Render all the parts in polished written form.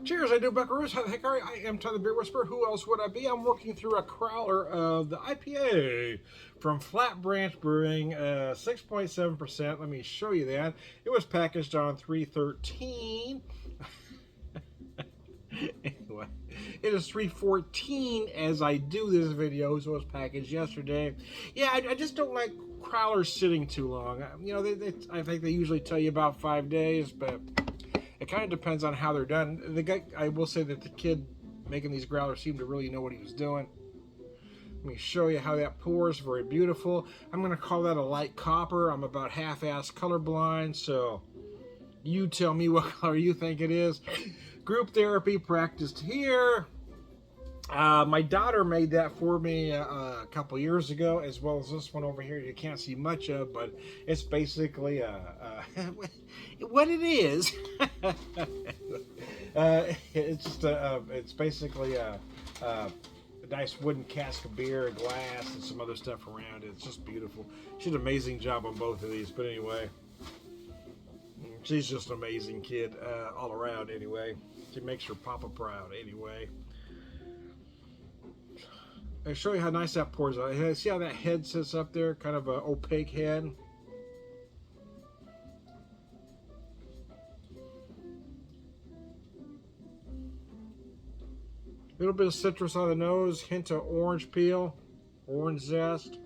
Cheers, I do buckaroos. How the heck are you? I am Tom the Beer Whisperer. Who else would I be? I'm working through a Crowler of the IPA from Flat Branch Brewing, 6.7%. Let me show you that. It was packaged on 3/13. Anyway, it is 3/14 as I do this video, so it was packaged yesterday. Yeah, I just don't like Crowlers sitting too long. You know, I think they usually tell you about 5 days, but it kind of depends on how they're done. The guy, I will say that the kid making these growlers seemed to really know what he was doing. Let me show you how that pours. Very beautiful. I'm going to call that a light copper. I'm about half-ass colorblind, so you tell me what color you think it is. Group therapy practiced here. My daughter made that for me a couple years ago, as well as this one over here. You can't see much of, but it's basically what it is. It's just it's basically a nice wooden cask of beer, glass, and some other stuff around it. It's just beautiful. She did an amazing job on both of these. But anyway, she's just an amazing kid all around. Anyway, she makes her papa proud. Anyway. I'll show you how nice that pours out. See how that head sits up there? Kind of an opaque head. A little bit of citrus on the nose, hint of orange peel, orange zest.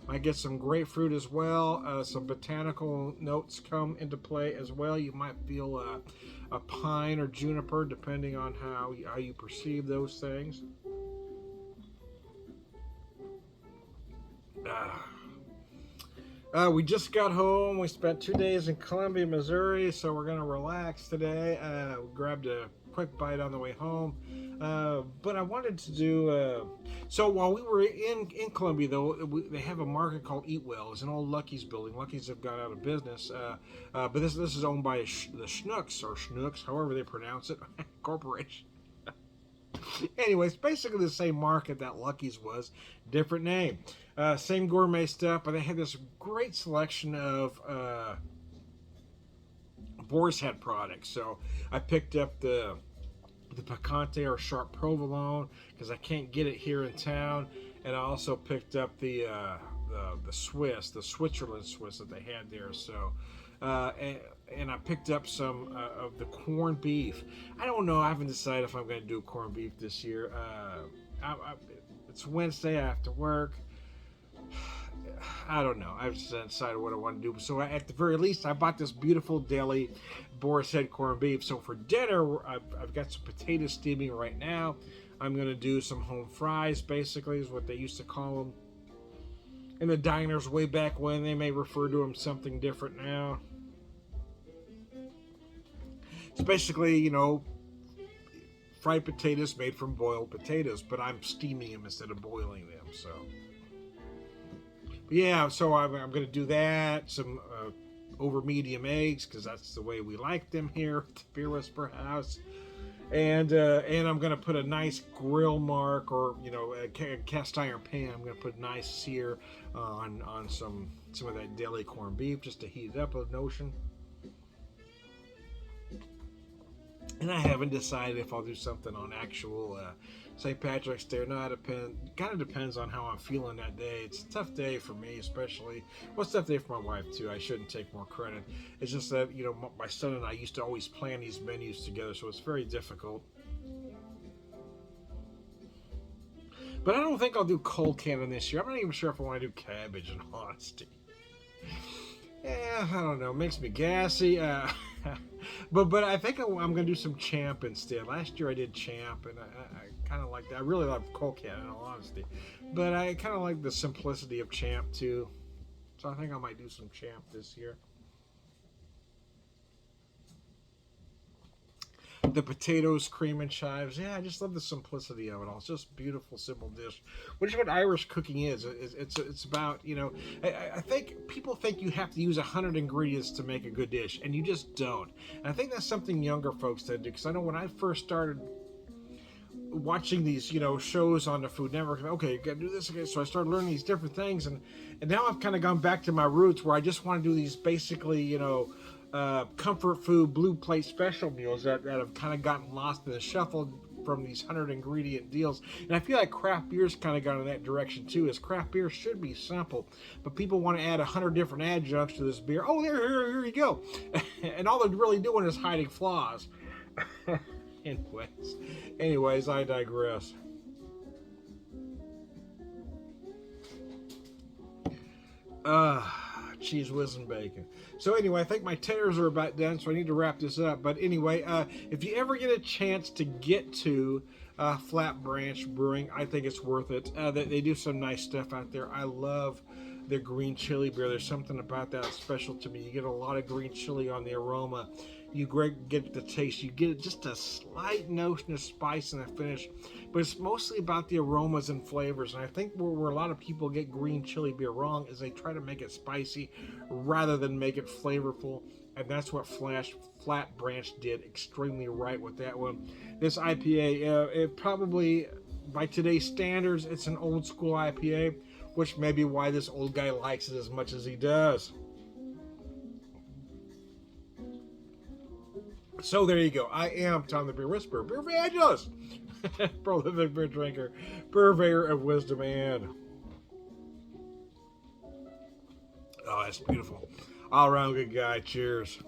Might get some grapefruit as well. Some botanical notes come into play as well. You might feel a pine or juniper, depending on how you perceive those things. We just got home. We spent 2 days in Columbia, Missouri, so we're going to relax today. We grabbed a quick bite on the way home. But I wanted to do... so while we were in Columbia, though, they have a market called Eat Well. It's an old Lucky's building. Lucky's have gone out of business. But this is owned by the Schnooks, however they pronounce it, corporation. Anyways, basically the same market that Lucky's was, different name. Same gourmet stuff, but they had this great selection of boar's head products. So I picked up the picante or sharp provolone because I can't get it here in town, and I also picked up the Switzerland Swiss that they had there. So and I picked up some of the corned beef. I don't know. I haven't decided if I'm going to do corned beef this year. It's Wednesday after work. I don't know. I've decided what I want to do. So at the very least, I bought this beautiful deli boar's head corned beef. So for dinner, I've got some potatoes steaming right now. I'm going to do some home fries, basically, is what they used to call them. In the diners way back when, they may refer to them something different now. It's basically, you know, fried potatoes made from boiled potatoes, but I'm steaming them instead of boiling them, so... But yeah, so I'm going to do that. Some over medium eggs, because that's the way we like them here at the Beer Whisperer House. And I'm going to put a nice grill mark, or, you know, a cast iron pan. I'm going to put a nice sear on some of that deli corned beef, just to heat it up a notion. And I haven't decided if I'll do something on actual St. Patrick's Day or not. Kind of depends on how I'm feeling that day. It's a tough day for me, especially. Well, it's a tough day for my wife, too. I shouldn't take more credit. It's just that, you know, my son and I used to always plan these menus together, so it's very difficult. But I don't think I'll do cold cannon this year. I'm not even sure if I want to do cabbage, in honesty. Yeah, I don't know. It makes me gassy. But I think I'm going to do some champ instead. Last year I did champ, and I kind of like that. I really love cold cannon, in all honesty. But I kind of like the simplicity of champ, too. So I think I might do some champ this year. The potatoes, cream and chives. Yeah, I just love the simplicity of it all. It's just a beautiful, simple dish. Which is what Irish cooking is. It's about, you know, I think people think you have to use 100 ingredients to make a good dish, and you just don't. And I think that's something younger folks tend to do, because I know when I first started watching these, you know, shows on the Food Network, okay, you gotta do this again. So I started learning these different things, and now I've kind of gone back to my roots where I just want to do these basically, you know, comfort food blue plate special meals that have kind of gotten lost in the shuffle from these 100 ingredient deals. And I feel like craft beer's kind of gone in that direction too, as craft beer should be simple, but people want to add 100 different adjuncts to this beer. Oh, here you go. And all they're really doing is hiding flaws. anyways, I digress. Cheese whiz and bacon. So anyway, I think my taters are about done, so I need to wrap this up. But anyway, if you ever get a chance to get to Flat Branch Brewing, I think it's worth it. They do some nice stuff out there. I love their green chili beer. There's something about that special to me. You get a lot of green chili on the aroma. You get the taste. You get just a slight notion of spice in the finish, but it's mostly about the aromas and flavors. And I think where a lot of people get green chili beer wrong is they try to make it spicy rather than make it flavorful. And that's what Flat Branch did extremely right with that one. This IPA, it probably, by today's standards, it's an old school IPA, which may be why this old guy likes it as much as he does. So there you go. I am Tom the Beer Whisperer, Beer Evangelist, prolific beer drinker, purveyor of wisdom, and oh, that's beautiful. All around good guy. Cheers.